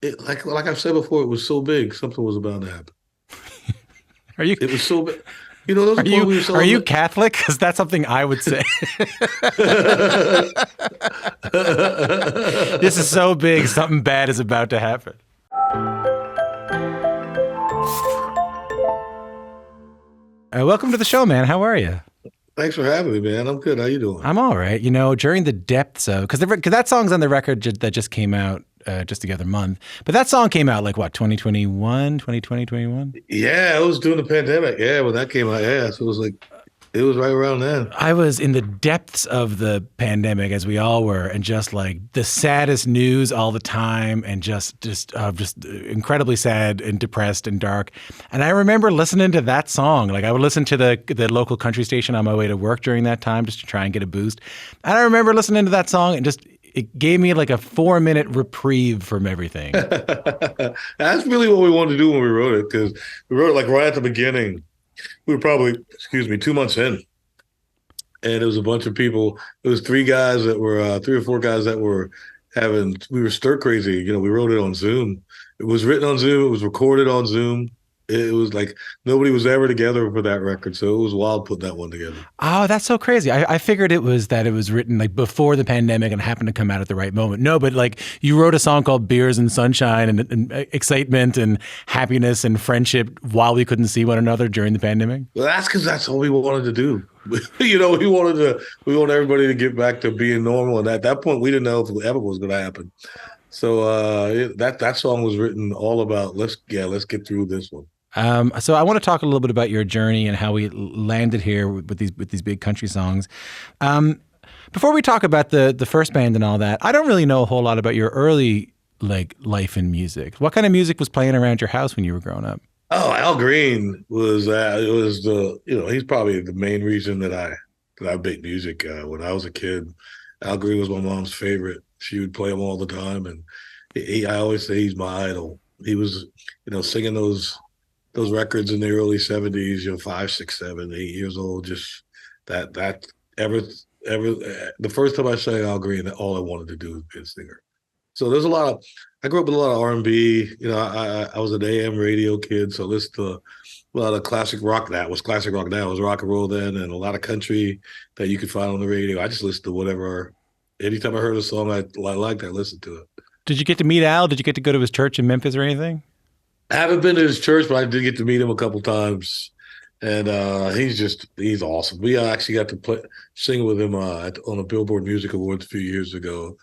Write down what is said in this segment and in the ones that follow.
like I've said before, it was so big, something was about to happen. Are you It was so big. There was are a point you we were are you selling. Catholic? Because that's something I would say. This is so big, something bad is about to happen. Welcome to the show, man. How are you? Thanks for having me, man. I'm good. How you doing? I'm all right. You know, during the depths of because that song's on the record that just came out just the other month. But that song came out like what 2021, 2020, 21. Yeah, it was during the pandemic. Yeah, when that came out. Yeah, so it was right around then. I was in the depths of the pandemic, as we all were, and just like the saddest news all the time, and just incredibly sad and depressed and dark. And I remember listening to that song. Like I would listen to the local country station on my way to work during that time, just to try and get a boost. And I remember listening to that song, and just it gave me like a 4 minute reprieve from everything. That's really what we wanted to do when we wrote it, because we wrote it like right at the beginning. We were probably, excuse me, 2 months in, and it was a bunch of people. It was three or four guys that were having. We were stir crazy. We wrote it on Zoom. It was written on Zoom. It was recorded on Zoom. It was like nobody was ever together for that record, so it was wild putting that one together. Oh, that's so crazy. I figured it was that it was written like before the pandemic and happened to come out at the right moment. No, but like you wrote a song called Beers and Sunshine and excitement and happiness and friendship while we couldn't see one another during the pandemic. Well, that's because that's all we wanted to do. We wanted everybody to get back to being normal, and at that point, we didn't know if it ever was going to happen. So that song was written all about let's get through this one. So I want to talk a little bit about your journey and how we landed here with these big country songs. Um, Before we talk about the first band and all that, I don't really know a whole lot about your early like life in music. What kind of music was playing around your house when you were growing up? Oh, Al Green was it was he's probably the main reason that I make music. When I was a kid, Al Green was my mom's favorite. She would play him all the time, and I always say he's my idol. He was singing those records in the early '70s. 5, 6, 7, 8 years old. Just that ever the first time I sang Al Green, all I wanted to do was be a singer. So there's a lot of I grew up with a lot of R&B. I was an AM radio kid, so I listened to a lot of classic rock. That was classic rock. Now it was rock and roll then, and a lot of country that you could find on the radio. I just listened to whatever. Anytime I heard a song I liked, I listened to it. Did you get to meet Al? Did you get to go to his church in Memphis or anything? I haven't been to his church, but I did get to meet him a couple times, and he's awesome. We actually got to sing with him on the Billboard Music Awards a few years ago.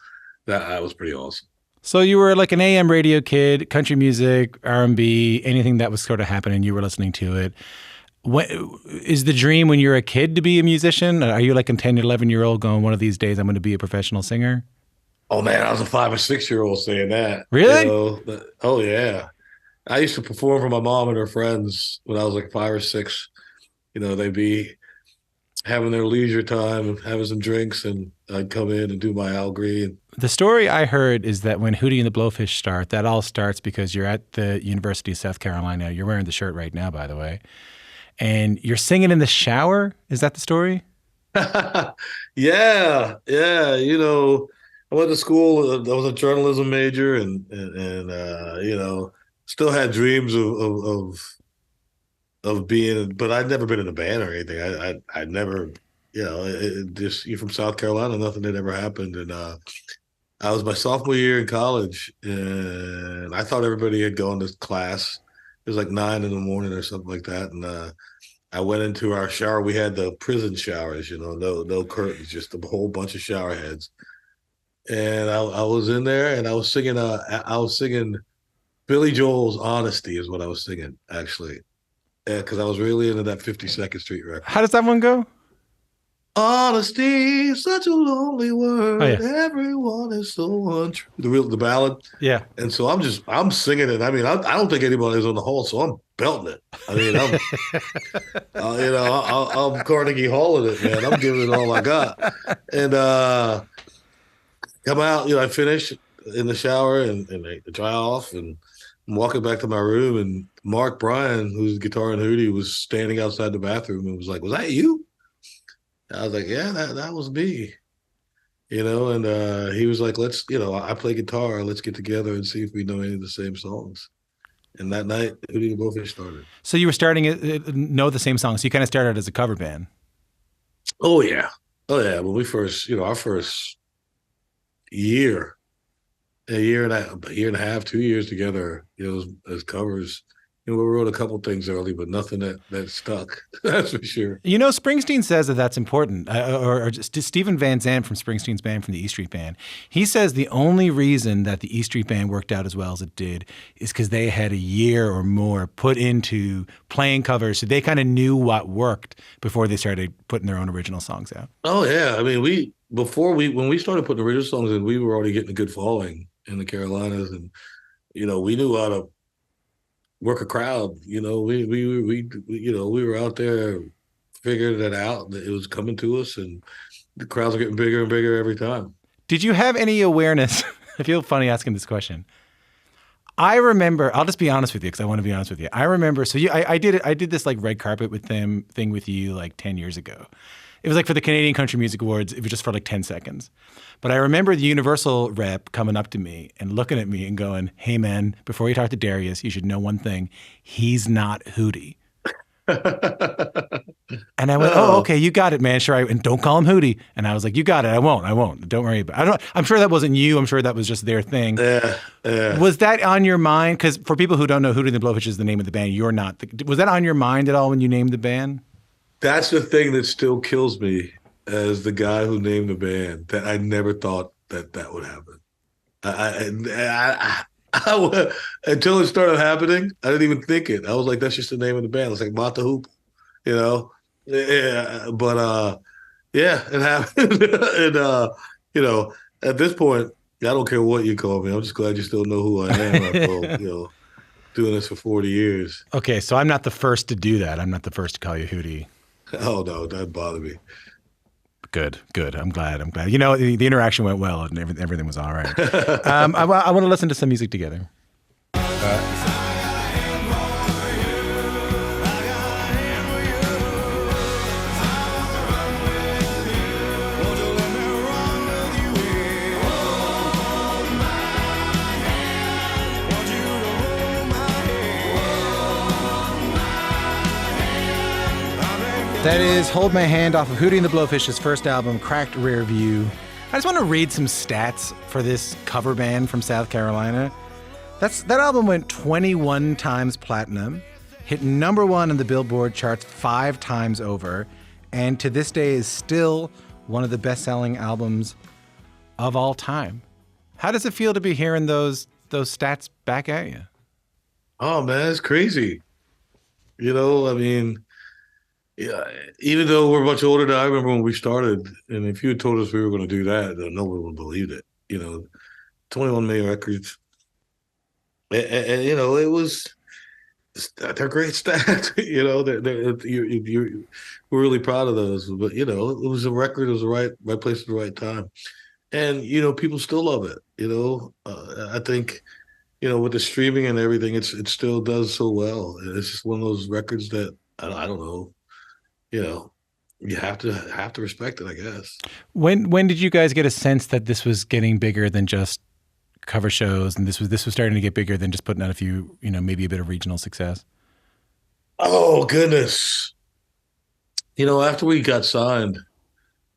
That was pretty awesome. So you were like an AM radio kid, country music, R&B, anything that was sort of happening, you were listening to it. What is the dream when you're a kid to be a musician? Are you like a 10, 11-year old going, one of these days I'm going to be a professional singer? Oh man, I was a 5 or 6 year old saying that. Really? Oh yeah. I used to perform for my mom and her friends when I was like 5 or 6. They'd be having their leisure time, having some drinks, and I'd come in and do my Al Green. The story I heard is that when Hootie and the Blowfish start, that all starts because you're at the University of South Carolina. You're wearing the shirt right now, by the way. And you're singing in the shower. Is that the story? Yeah, yeah. I went to school. I was a journalism major, and still had dreams of being, but I'd never been in a band or anything. I never, just you're from South Carolina, nothing had ever happened, and I was my sophomore year in college, and I thought everybody had gone to class. It was like 9 in the morning or something like that, and I went into our shower. We had the prison showers, no curtains, just a whole bunch of shower heads. And I was in there, and I was singing Billy Joel's "Honesty" is what I was singing actually, because I was really into that 52nd Street record. How does that one go? Honesty, such a lonely Oh, word. yeah. Everyone is so untrue. The ballad. Yeah. And so I'm singing it. I mean, I don't think anybody's on the hall, so I'm belting it. I mean, I'm Carnegie Halling it, man. I'm giving it all I got. And come out, I finish in the shower and I dry off, and I'm walking back to my room, and Mark Bryan, who's guitar and Hootie, was standing outside the bathroom and was like, "Was that you?" I was like, "Yeah, that was me." And he was like, let's, I play guitar. Let's get together and see if we know any of the same songs. And that night, Hootie the Blowfish started. So you were starting know the same songs. So you kind of started as a cover band. Oh yeah, oh yeah. When we first, our first year, a year and a half, 2 years together, as covers. We wrote a couple things early, but nothing that stuck. That's for sure. Springsteen says that that's important. Or just Stephen Van Zandt from Springsteen's band, from the E Street Band, he says the only reason that the E Street Band worked out as well as it did is because they had a year or more put into playing covers, so they kind of knew what worked before they started putting their own original songs out. Oh yeah, I mean, when we started putting original songs in, we were already getting a good following in the Carolinas, and we knew how to work a crowd. We were out there figuring it out. It was coming to us, and the crowds are getting bigger and bigger every time. Did you have any awareness? I feel funny asking this question. I remember, I'll just be honest with you because I want to be honest with you. I remember, I did this like red carpet thing with you like 10 years ago. It was like for the Canadian Country Music Awards. It was just for like 10 seconds. But I remember the Universal rep coming up to me and looking at me and going, "Hey man, before you talk to Darius, you should know one thing. He's not Hootie." And I went, "Oh, okay, you got it, man. Sure, and don't call him Hootie." And I was like, "You got it. I won't. Don't worry about it." I'm sure that wasn't you. I'm sure that was just their thing. Yeah. Was that on your mind? Because for people who don't know, Hootie the Blowfish is the name of the band. You're not. Was that on your mind at all when you named the band? That's the thing that still kills me as the guy who named the band, that I never thought that would happen. Until it started happening, I didn't even think it. I was like, that's just the name of the band. It's like Mata Hoop, you know? Yeah, but yeah, it happened. And at this point, I don't care what you call me. I'm just glad you still know who I am. After, doing this for 40 years. Okay, so I'm not the first to do that. I'm not the first to call you Hootie. Oh no, that bothered me. Good. I'm glad. The interaction went well and everything was all right. I want to listen to some music together. That is Hold My Hand off of Hootie and the Blowfish's first album, Cracked Rear View. I just want to read some stats for this cover band from South Carolina. That album went 21 times platinum, hit number one in the Billboard charts 5 times over, and to this day is still one of the best-selling albums of all time. How does it feel to be hearing those stats back at you? Oh man, it's crazy. I mean, yeah, even though we're much older now, I remember when we started, and if you had told us we were going to do that, no one would have believed it. 21 million records, and it was, they're great stats. We're really proud of those. But it was a record. It was the right place at the right time, and people still love it. I think, with the streaming and everything, it still does so well. It's just one of those records that I don't know. You have to respect it, I guess. When did you guys get a sense that this was getting bigger than just cover shows, and this was starting to get bigger than just putting out a few, maybe a bit of regional success? Oh goodness! After we got signed,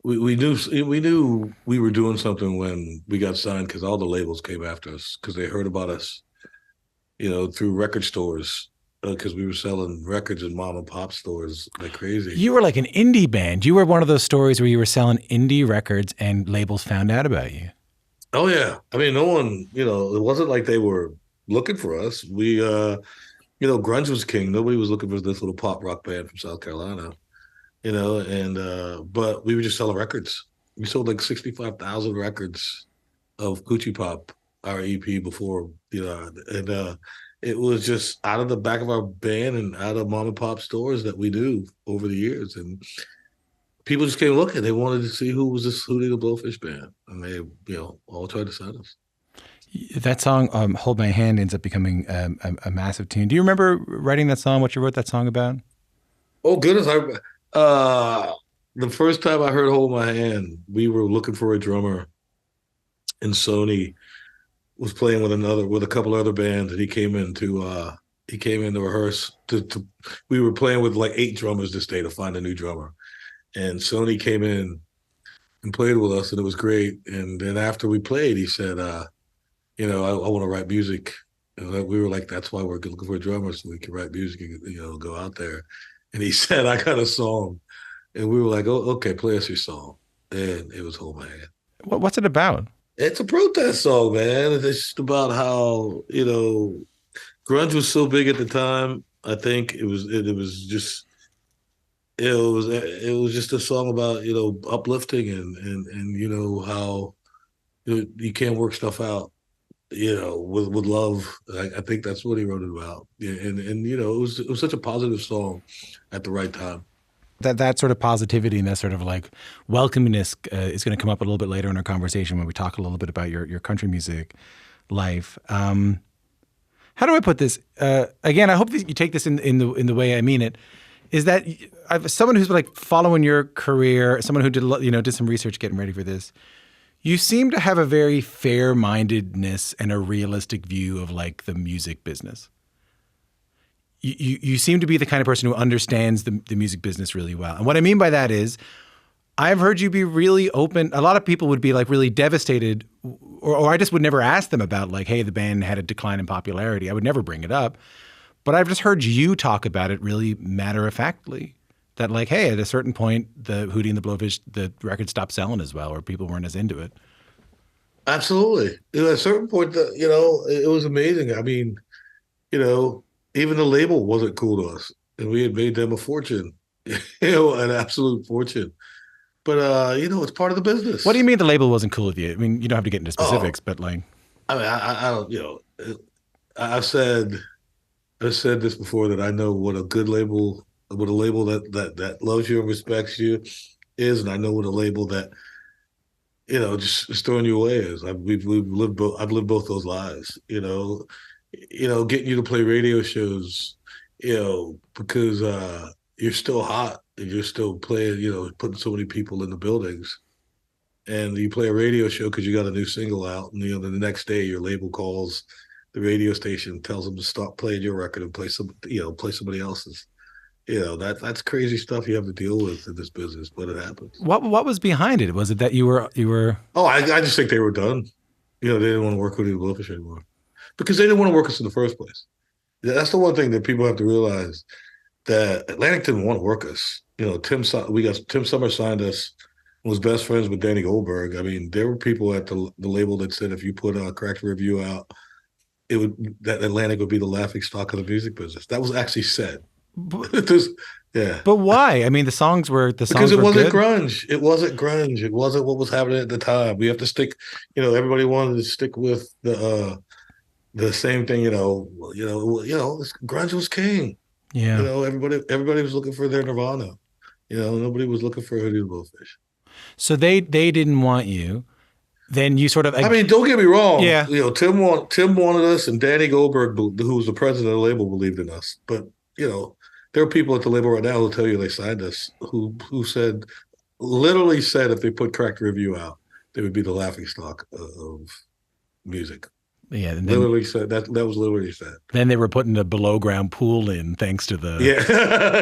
we knew we were doing something when we got signed, because all the labels came after us because they heard about us, through record stores. Because we were selling records in mom and pop stores like crazy. You were like an indie band. You were one of those stories where you were selling indie records and labels found out about you. Oh yeah. I mean, no one, it wasn't like they were looking for us. We, grunge was king. Nobody was looking for this little pop rock band from South Carolina, but we were just selling records. We sold like 65,000 records of Coochie Pop, our EP, before, it was just out of the back of our band and out of mom and pop stores that we do over the years. And people just came looking. They wanted to see who was this Hootie the Blowfish band. And they, all tried to sign us. That song, Hold My Hand, ends up becoming a massive tune. Do you remember writing that song, what you wrote that song about? Oh, goodness. the first time I heard "Hold My Hand," we were looking for a drummer, and Sony was playing with a couple other bands, and he came in to rehearse. We were playing with like 8 drummers this day to find a new drummer, and Sony came in and played with us, and it was great. And then after we played, he said, I want to write music. And we were like, that's why we're looking for a drummer so we can write music and, go out there. And he said, I got a song. And we were like, oh, okay, play us your song. And it was "Hold My Hand." What's it about? It's a protest song, man. It's just about how, grunge was so big at the time. I think it was just a song about, uplifting and how you can't work stuff out, with love. I think that's what he wrote it about. Yeah, and it was such a positive song at the right time. That sort of positivity and that sort of like welcomingness is going to come up a little bit later in our conversation when we talk a little bit about your country music life. How do I put this? Again, I hope that you take this in the way I mean it. Is that someone who's like following your career, someone who did some research getting ready for this? You seem to have a very fair-mindedness and a realistic view of like the music business. You seem to be the kind of person who understands the music business really well. And what I mean by that is I've heard you be really open. A lot of people would be like really devastated, or I just would never ask them about like, hey, the band had a decline in popularity. I would never bring it up. But I've just heard you talk about it really matter-of-factly. That like, hey, at a certain point, the Hootie and the Blowfish, the record stopped selling as well, or people weren't as into it. Absolutely. At a certain point, it was amazing. I mean, even the label wasn't cool to us, and we had made them a fortune, an absolute fortune. But it's part of the business. What do you mean the label wasn't cool with you? I mean, you don't have to get into specifics, but like, I mean, I don't, I've said this before that I know what a good label, what a label that loves you and respects you is, and I know what a label that just is throwing you away is. I've lived both those lives. Getting you to play radio shows, because you're still hot and you're still playing, putting so many people in the buildings. And you play a radio show because you got a new single out, and the next day your label calls the radio station, tells them to stop playing your record and play somebody else's. That's crazy stuff you have to deal with in this business, but it happens. What was behind it? Was it that you were? Oh, I just think they were done. They didn't want to work with Hootie the Blowfish anymore because they didn't want to work us in the first place. That's the one thing that people have to realize, that Atlantic didn't want to work us. Tim Summer signed us, was best friends with Danny Goldberg. I mean, there were people at the label that said if you put a correct review out, that Atlantic would be the laughing stock of the music business. That was actually said. Yeah. But why? I mean, the songs were because it wasn't good. grunge. It wasn't grunge. It wasn't what was happening at the time. We have to stick. Everybody wanted to stick with the same thing. Grunge was king. Yeah. Everybody was looking for their Nirvana. Nobody was looking for Hootie the Blowfish. So they didn't want you. Then you sort of. I mean, don't get me wrong. Yeah. Tim wanted us, and Danny Goldberg, who was the president of the label, believed in us. But there are people at the label right now who'll tell you they signed us, who literally said if they put correct review out, they would be the laughing stock of music. Yeah, and literally said that. That was literally said. Then they were putting a below ground pool in, thanks to the. Yeah,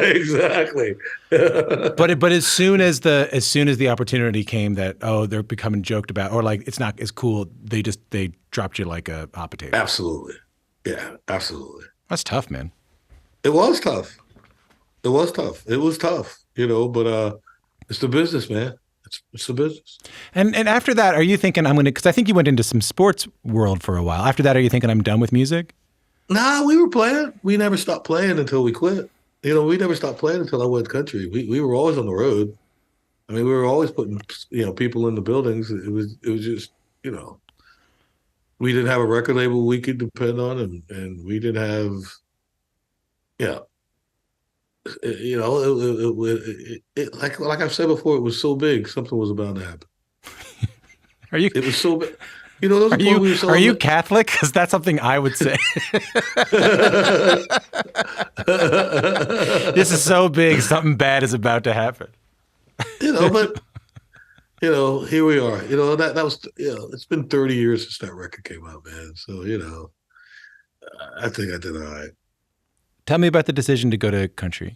exactly. but as soon as the opportunity came that they're becoming joked about, or like it's not as cool, they dropped you like a hot potato. Absolutely, yeah, absolutely. That's tough, man. It was tough. It was tough. But it's the business, man. It's the business. And after that, are you thinking because I think you went into some sports world for a while. After that, are you thinking I'm done with music? Nah, we were playing. We never stopped playing until we quit. We never stopped playing until I went country. We were always on the road. I mean, we were always putting, people in the buildings. It was just, we didn't have a record label we could depend on, and we didn't have, like I've said before, it was so big, something was about to happen. It was so big. Are you Catholic? Because that's something I would say. This is so big, something bad is about to happen. But here we are. That was it's been 30 years since that record came out, man. So I think I did all right. Tell me about the decision to go to country.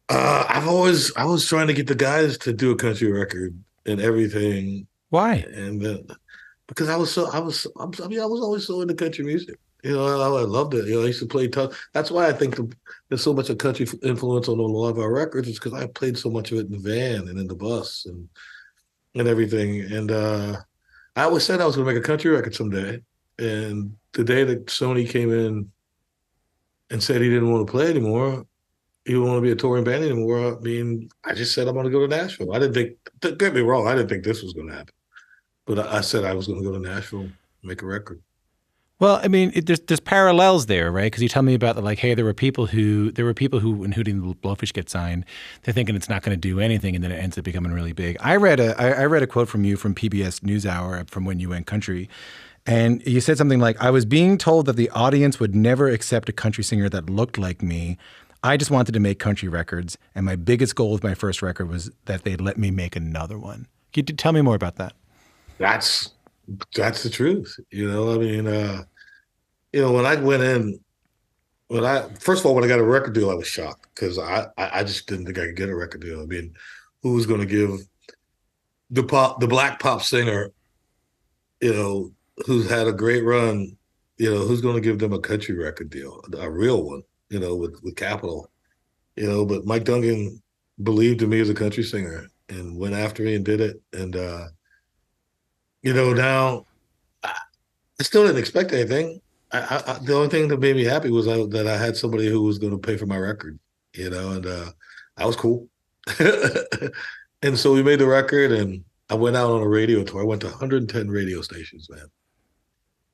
I was trying to get the guys to do a country record and everything, Why? and then because I was always so into country music. I loved it. I used to play tough. That's why I think there's so much of country influence on a lot of our records, is because I played so much of it in the van and in the bus and everything. And I always said I was going to make a country record someday. And the day that Sony came in and said he didn't want to play anymore, he didn't want to be a touring band anymore. I mean, I just said I'm going to go to Nashville. I didn't think. Don't get me wrong, I didn't think this was going to happen. But I said I was going to go to Nashville and make a record. Well, I mean, there's parallels there, right? Because you tell me about like, hey, there were people who when Hootie the Blowfish gets signed, they're thinking it's not going to do anything, and then it ends up becoming really big. I read a quote from you from PBS NewsHour from when you went country, and you said something like, "I was being told that the audience would never accept a country singer that looked like me. I just wanted to make country records, and my biggest goal with my first record was that they'd let me make another one." Can you tell me more about that? That's the truth. I mean, when I went in, first of all, when I got a record deal, I was shocked because I just didn't think I could get a record deal. I mean, who was going to give the black pop singer, who's had a great run, who's going to give them a country record deal, a real one, with Capitol, but Mike Duncan believed in me as a country singer and went after me and did it. And, now I still didn't expect anything. The only thing that made me happy was that I had somebody who was going to pay for my record, and that was cool. And so we made the record, and I went out on a radio tour. I went to 110 radio stations, man.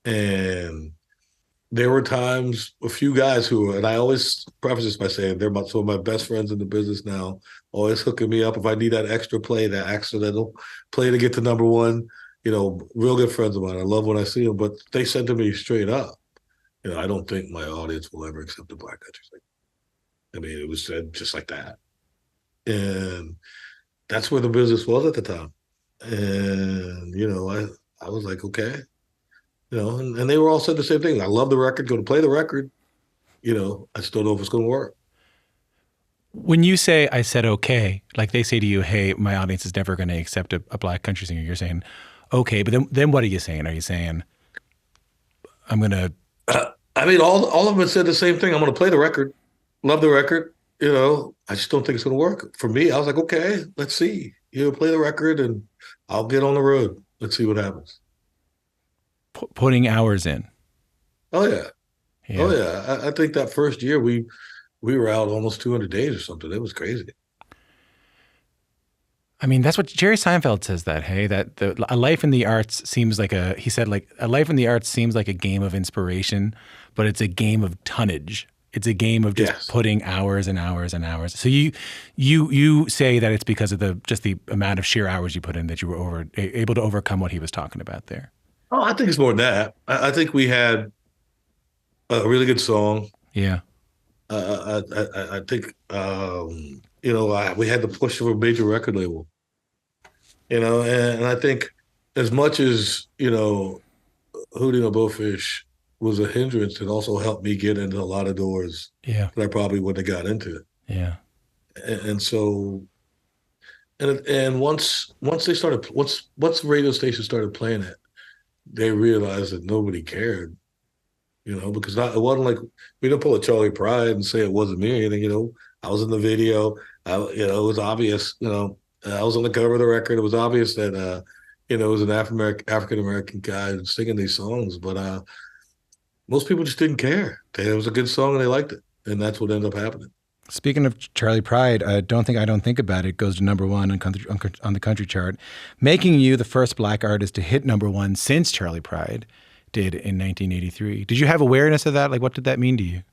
And there were times, a few guys and I always preface this by saying they're some of my best friends in the business now, always hooking me up if I need that extra play, that accidental play to get to number one. Real good friends of mine. I love when I see them, but they said to me straight up, I don't think my audience will ever accept a black country singer. I mean, it was said just like that. And that's where the business was at the time. And, I was like, okay. And they were all said the same thing. I love the record, going to play the record. I still don't know if it's going to work. When you say I said okay, like they say to you, hey, my audience is never going to accept a black country singer, you're saying, okay, but then what are you saying? Are you saying, I'm going to... I mean, all of them said the same thing. I'm going to play the record, love the record. I just don't think it's going to work. For me, I was like, okay, let's see. Play the record and I'll get on the road. Let's see what happens. Putting hours in. Oh, yeah. Oh, yeah. I think that first year we were out almost 200 days or something. It was crazy. I mean, that's what Jerry Seinfeld says that, hey, that a life in the arts seems like a life in the arts seems like a game of inspiration, but it's a game of tonnage. It's a game of just putting hours and hours and hours. So you say that it's because of the amount of sheer hours you put in that you were able to overcome what he was talking about there. Oh, I think it's more than that. I think we had a really good song. Yeah. I think we had the push of a major record label, and I think as much as Hootie the Blowfish was a hindrance, it also helped me get into a lot of doors that I probably wouldn't have got into. Yeah, and so, and once the radio station started playing it, they realized that nobody cared. Because it wasn't like we didn't pull a Charlie Pride and say it wasn't me or anything. I was in the video. It was obvious. I was on the cover of the record. It was obvious that it was an African American guy singing these songs. But most people just didn't care. It was a good song and they liked it, and that's what ended up happening. Speaking of Charlie Pride, I don't think about it goes to number one on the country chart, making you the first black artist to hit number one since Charlie Pride did in 1983. Did you have awareness of that? Like, what did that mean to you?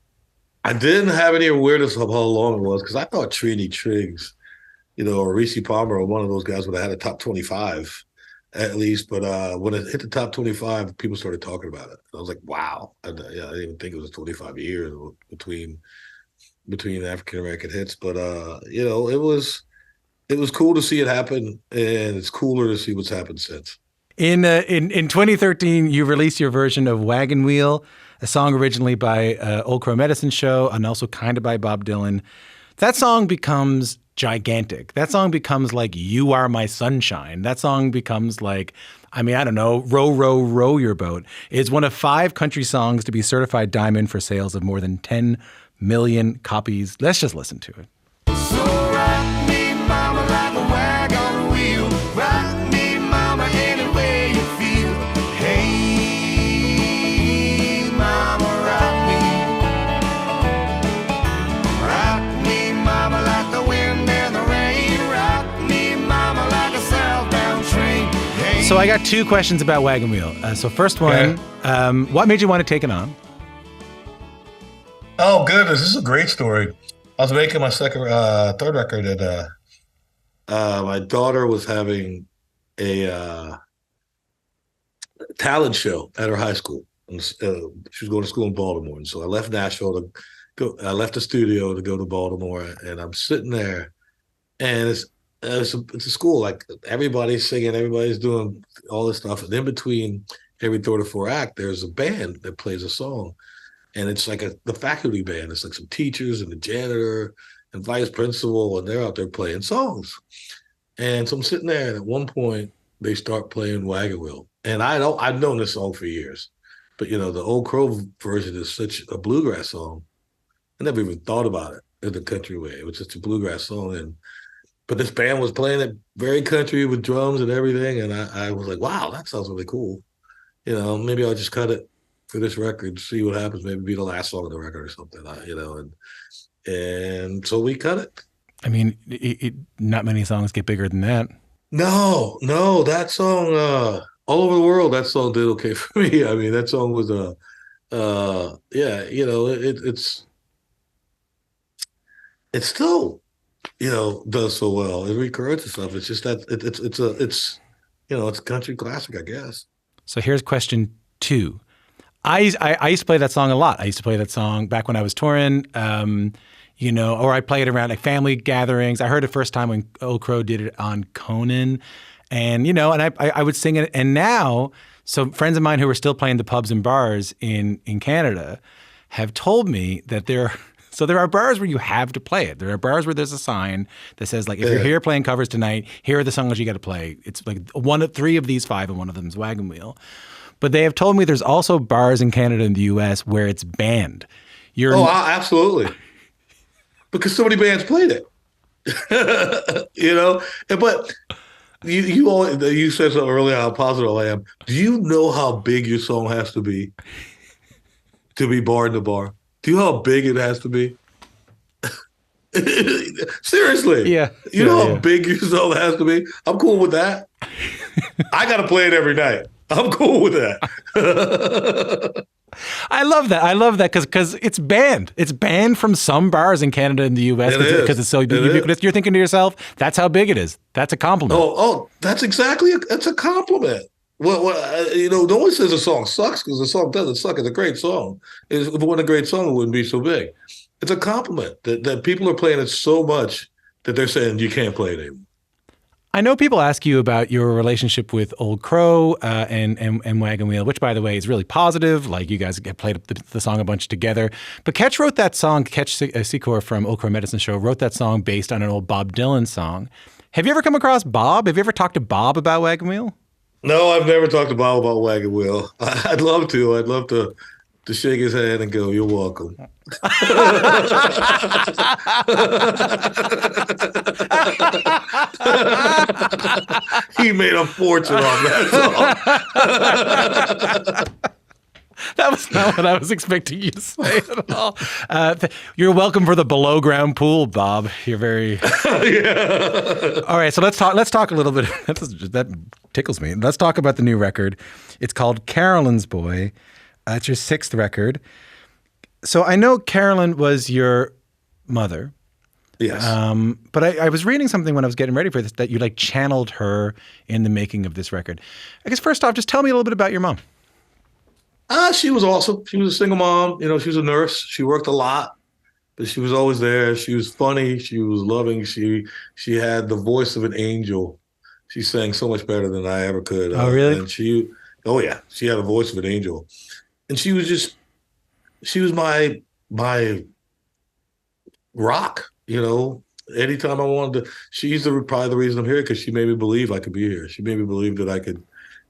I didn't have any awareness of how long it was because I thought Trini Triggs, or Reese Palmer or one of those guys would have had a top 25 at least. But when it hit the top 25, people started talking about it. I was like, wow. I didn't even think it was 25 years between African American hits. But, it was it was cool to see it happen, and it's cooler to see what's happened since. In 2013, you released your version of Wagon Wheel, a song originally by Old Crow Medicine Show and also kind of by Bob Dylan. That song becomes gigantic. That song becomes like You Are My Sunshine. That song becomes like, I mean, I don't know, Row, Row, Row Your Boat. It's one of 5 country songs to be certified diamond for sales of more than 10 million copies. Let's just listen to it. So rock me, mama, like a wagon wheel. Rock me, mama, any way you feel. Hey, mama, rock me. Rock me, mama, like the wind and the rain. Rock me, mama, like a southbound train. Hey. So I got 2 questions about Wagon Wheel. So first one, what made you want to take it on? Oh, goodness. This is a great story. I was making my third record, and my daughter was having a talent show at her high school. And, she was going to school in Baltimore, and so I left Nashville to go. I left the studio to go to Baltimore, and I'm sitting there, and it's a school, like everybody's singing, everybody's doing all this stuff, and in between every third or fourth act, there's a band that plays a song. And it's like the faculty band. It's like some teachers and the janitor and vice principal, and they're out there playing songs. And so I'm sitting there, and at one point they start playing Wagon Wheel. And I've known this song for years, but the Old Crow version is such a bluegrass song. I never even thought about it in the country way. It was just a bluegrass song, but this band was playing it very country with drums and everything, and I was like, wow, that sounds really cool. Maybe I'll just cut it for this record, see what happens, maybe be the last song of the record or something, and so we cut it. I mean, not many songs get bigger than that. No, that song, all over the world, that song did okay for me. I mean, that song was, it still, does so well. It recurrents and stuff. It's just that it's a country classic, I guess. So here's question 2. I used to play that song a lot. I used to play that song back when I was touring, or I play it around like family gatherings. I heard it first time when Old Crow did it on Conan, and I would sing it. And now, so friends of mine who are still playing the pubs and bars in Canada have told me that there are bars where you have to play it. There are bars where there's a sign that says, like, if you're here playing covers tonight, here are the songs you got to play. It's like 3 of these 5, and one of them is Wagon Wheel. But they have told me there's also bars in Canada and the U.S. where it's banned. Absolutely. Because so many bands played it. But you said something earlier how positive I am. Do you know how big your song has to be barred in the bar? Do you know how big it has to be? Seriously. Yeah. You know how big your song has to be? I'm cool with that. I got to play it every night. I'm cool with that. I love that because it's banned. It's banned from some bars in Canada and the U.S. because it's so ubiquitous. You're thinking to yourself, that's how big it is. That's a compliment. That's a compliment. Well, no one says a song sucks because the song doesn't suck. It's a great song. If it wasn't a great song, it wouldn't be so big. It's a compliment that people are playing it so much that they're saying you can't play it anymore. I know people ask you about your relationship with Old Crow and Wagon Wheel, which, by the way, is really positive. Like, you guys played the song a bunch together. But Ketch wrote that song, Ketch Secor from Old Crow Medicine Show, wrote that song based on an old Bob Dylan song. Have you ever come across Bob? Have you ever talked to Bob about Wagon Wheel? No, I've never talked to Bob about Wagon Wheel. I'd love to. I'd love to shake his hand and go, "You're welcome." He made a fortune on that song. That was not what I was expecting you to say at all. You're welcome for the below ground pool, Bob. You're very Yeah. All right. So let's talk a little bit. That tickles me. Let's talk about the new record. It's called Carolyn's Boy. It's your 6th record. So I know Carolyn was your mother. Yes. But I was reading something when I was getting ready for this that you channeled her in the making of this record. I guess first off, just tell me a little bit about your mom. She was awesome. She was a single mom. She was a nurse. She worked a lot. but she was always there. She was funny. She was loving. She had the voice of an angel. She sang so much better than I ever could. Oh, really? And oh yeah, she had a voice of an angel, and she was my rock. Anytime I wanted to, she's probably the reason I'm here because she made me believe I could be here. She made me believe that I could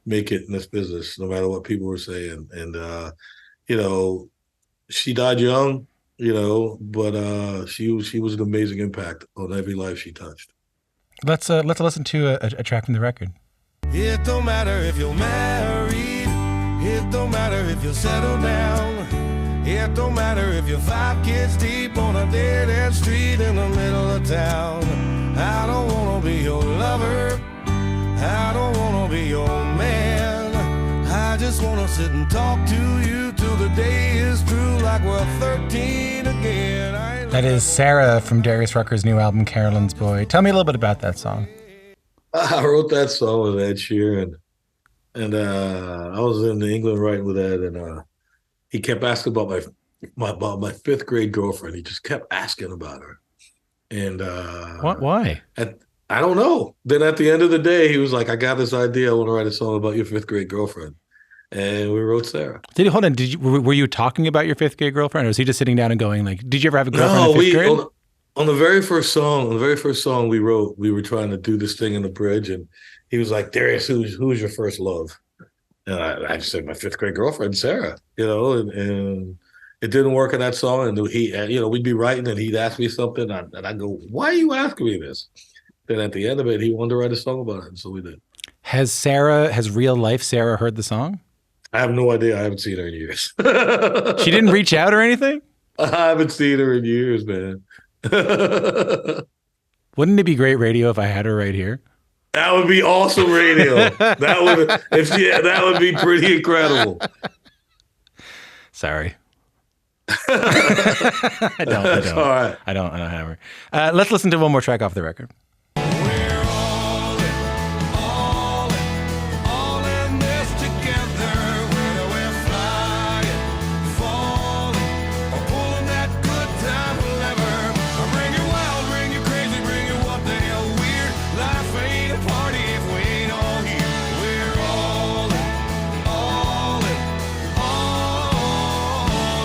make it in this business, no matter what people were saying. And she died young, but she was an amazing impact on every life she touched. Let's listen to a track from the record. It don't matter if you're married. It don't matter if you're settled down. It don't matter if you're 5 kids deep on a dead-end street in the middle of town. I don't wanna be your lover. I don't wanna be your man. I just wanna sit and talk to you till the day is through, like we're 13 again. That is Sarah from Darius Rucker's new album, Carolyn's Boy. Tell me a little bit about that song. I wrote that song with Ed Sheeran, and I was in England writing with Ed, and he kept asking about my 5th grade girlfriend. He just kept asking about her. And what? Why? I don't know. Then at the end of the day, he was like, I got this idea. I want to write a song about your 5th grade girlfriend. And we wrote Sarah. Hold on. Were you talking about your 5th grade girlfriend, or was he just sitting down and going like, did you ever have a girlfriend in 5th grade? On the very first song we wrote, we were trying to do this thing in the bridge, and he was like, Darius, who's your first love? And I just said, my 5th grade girlfriend, Sarah, and it didn't work in that song. And we'd be writing and he'd ask me something and I'd go, why are you asking me this? Then at the end of it, he wanted to write a song about it. And so we did. Has real life Sarah heard the song? I have no idea. I haven't seen her in years. She didn't reach out or anything? I haven't seen her in years, man. Wouldn't it be great radio if I had her right here? That would be awesome radio. That would be pretty incredible. Sorry. I don't. All right. I don't have her. Let's listen to one more track off the record. We're all in this together, whether we're flying, falling, or pulling that good time lever. I bring you wild, bring you crazy, bring you what the hell weird. Life ain't a party if we ain't all here. We're all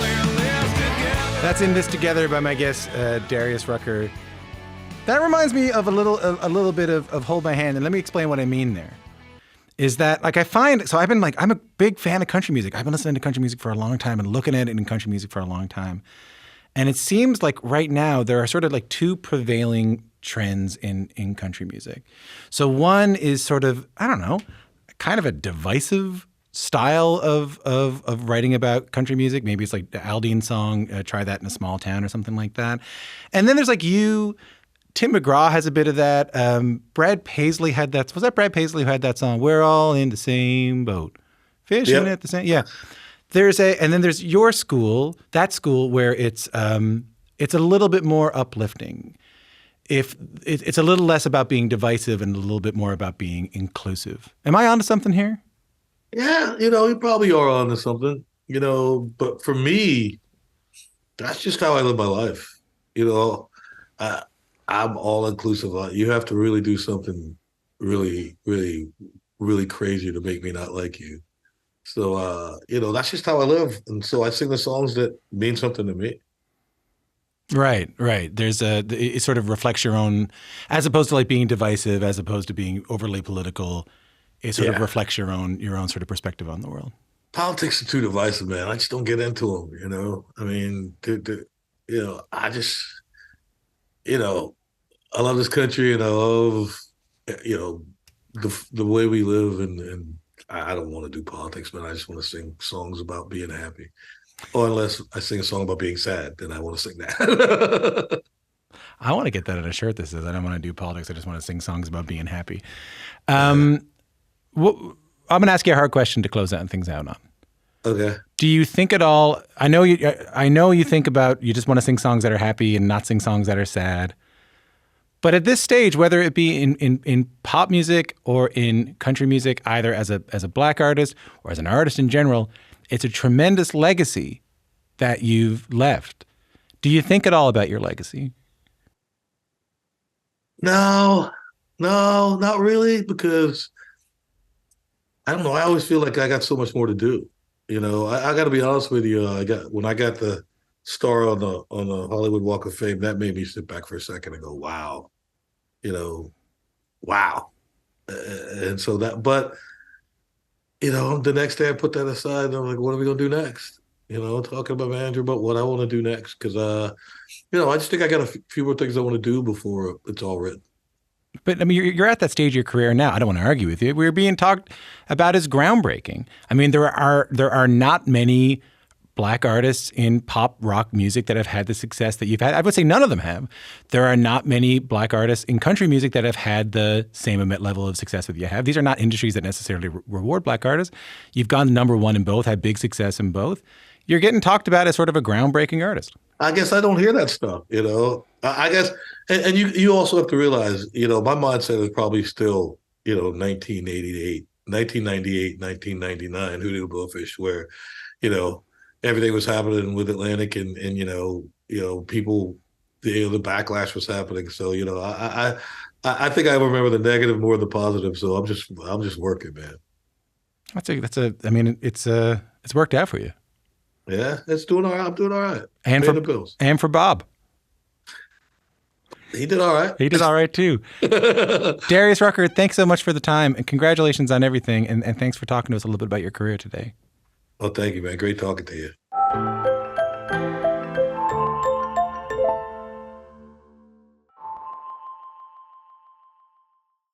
in this together. That's In This Together by my guest, Darius Rucker. That reminds me of a little bit of Hold My Hand, and let me explain what I mean there. Is that I'm a big fan of country music. I've been listening to country music for a long time and looking at it in country music for a long time. And it seems like right now there are sort of like 2 prevailing trends in country music. So one is sort of, I don't know, kind of a divisive style of writing about country music. Maybe it's like the Aldine song, Try That in a Small Town or something like that. And then there's like Tim McGraw has a bit of that. Brad Paisley had that. Was that Brad Paisley who had that song? We're all in the same boat, fishing at the same. Yeah. And then there's your school, that school where it's a little bit more uplifting. If it's a little less about being divisive and a little bit more about being inclusive. Am I onto something here? Yeah, you probably are onto something, but for me, that's just how I live my life. I'm all inclusive. You have to really do something really, really, really crazy to make me not like you. So, that's just how I live. And so I sing the songs that mean something to me. Right. It sort of reflects your own, as opposed to like being divisive, as opposed to being overly political. It sort of reflects your own sort of perspective on the world. Politics are too divisive, man. I just don't get into them, I mean, I just, I love this country and I love, the way we live and I don't want to do politics, man. I just want to sing songs about being happy. Or unless I sing a song about being sad, then I want to sing that. I want to get that on a shirt that says, I don't want to do politics. I just want to sing songs about being happy. I'm going to ask you a hard question to close things out on. Okay. Do you think at all, I know you think about, you just want to sing songs that are happy and not sing songs that are sad. But at this stage, whether it be in pop music or in country music, either as a black artist or as an artist in general, it's a tremendous legacy that you've left. Do you think at all about your legacy? No, not really, because I don't know. I always feel like I got so much more to do. I got to be honest with you. When I got the star on the Hollywood Walk of Fame, that made me sit back for a second and go, wow, wow. And so but the next day I put that aside and I'm like, what are we gonna do next? Talking about my manager about what I want to do next, because I just think I got a few more things I want to do before it's all written. But I mean, you're at that stage of your career now. I don't want to argue with you. We're being talked about as groundbreaking. I mean, there are not many Black artists in pop rock music that have had the success that you've had. I would say none of them have. There are not many Black artists in country music that have had the same level of success that you have. These are not industries that necessarily reward Black artists. You've gone #1 in both, had big success in both. You're getting talked about as sort of a groundbreaking artist. I guess I don't hear that stuff, I guess, and you also have to realize, my mindset is probably still, 1998, 1998, 1999, Hootie the Blowfish, where, everything was happening with Atlantic and people, the backlash was happening. So, I think I remember the negative more than the positive. So I'm just working, man. It's worked out for you. Yeah, it's doing all right. I'm doing all right. And Paying the bills. And for Bob. He did all right. He did all right too. Darius Rucker, thanks so much for the time and congratulations on everything. And thanks for talking to us a little bit about your career today. Oh, thank you, man. Great talking to you.